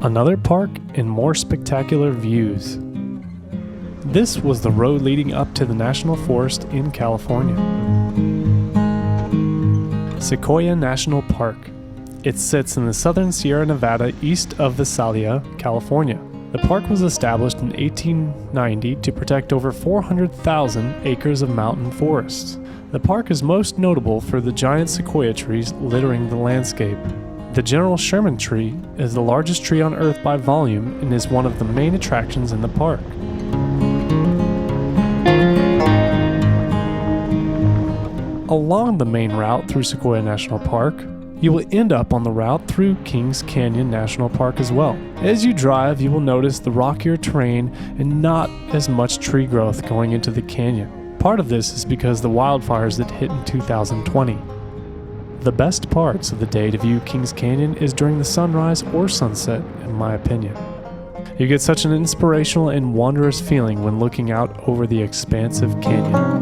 Another park and more spectacular views. This was the road leading up to the National Forest in California. Sequoia National Park. It sits in the southern Sierra Nevada east of Visalia, California. The park was established in 1890 to protect over 400,000 acres of mountain forests. The park is most notable for the giant sequoia trees littering the landscape. The General Sherman tree is the largest tree on Earth by volume and is one of the main attractions in the park. Along the main route through Sequoia National Park, you will end up on the route through Kings Canyon National Park as well. As you drive, you will notice the rockier terrain and not as much tree growth going into the canyon. Part of this is because the wildfires that hit in 2020. The best parts of the day to view Kings Canyon is during the sunrise or sunset, in my opinion. You get such an inspirational and wondrous feeling when looking out over the expansive canyon.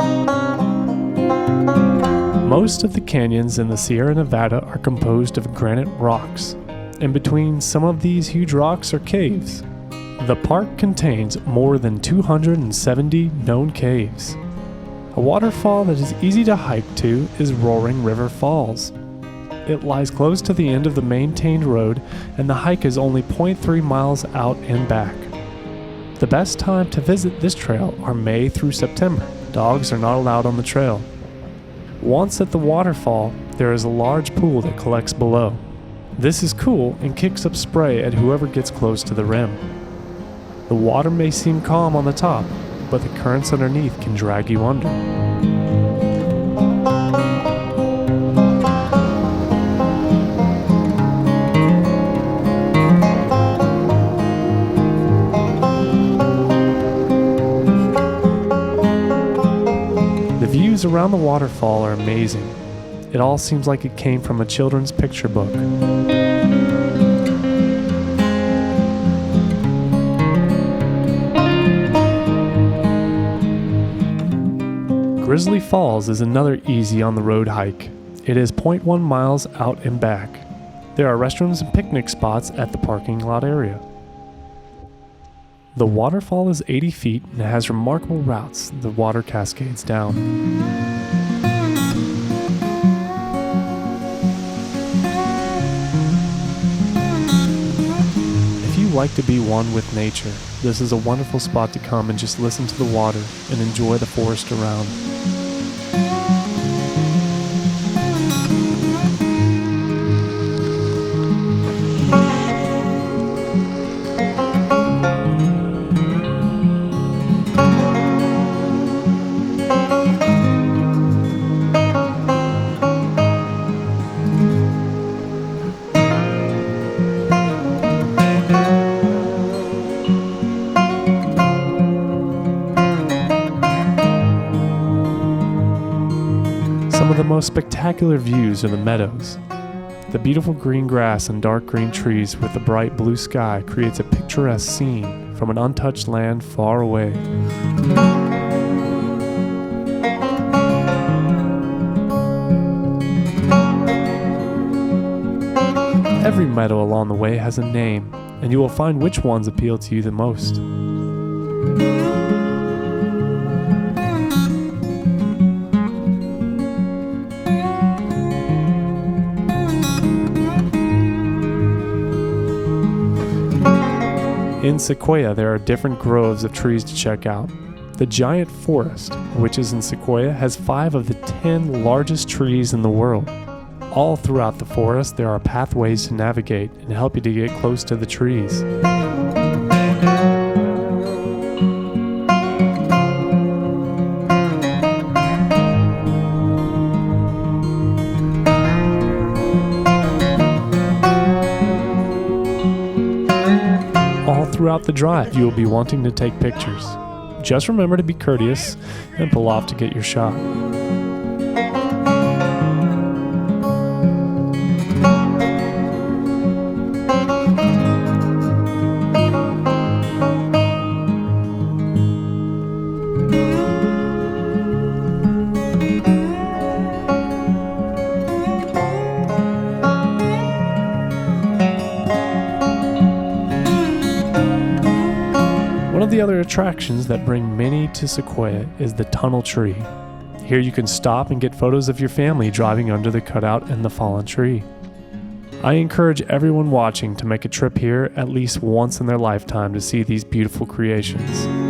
Most of the canyons in the Sierra Nevada are composed of granite rocks, and between some of these huge rocks are caves. The park contains more than 270 known caves. A waterfall that is easy to hike to is Roaring River Falls. It lies close to the end of the maintained road, and the hike is only 0.3 miles out and back. The best time to visit this trail are May through September. Dogs are not allowed on the trail. Once at the waterfall, there is a large pool that collects below. This is cool and kicks up spray at whoever gets close to the rim. The water may seem calm on the top, but the currents underneath can drag you under. The views around the waterfall are amazing. It all seems like it came from a children's picture book. Grizzly Falls is another easy on-the-road hike. It is 0.1 miles out and back. There are restrooms and picnic spots at the parking lot area. The waterfall is 80 feet and has remarkable routes the water cascades down. If you like to be one with nature, this is a wonderful spot to come and just listen to the water and enjoy the forest around. Some of the most spectacular views are the meadows. The beautiful green grass and dark green trees with the bright blue sky creates a picturesque scene from an untouched land far away. Every meadow along the way has a name, and you will find which ones appeal to you the most. In Sequoia, there are different groves of trees to check out. The giant forest, which is in Sequoia, has 5 of the 10 largest trees in the world. All throughout the forest, there are pathways to navigate and help you to get close to the trees. Throughout the drive, you will be wanting to take pictures. Just remember to be courteous and pull off to get your shot. of the other attractions that bring many to Sequoia is the tunnel tree. Here you can stop and get photos of your family driving under the cutout in the fallen tree. I encourage everyone watching to make a trip here at least once in their lifetime to see these beautiful creations.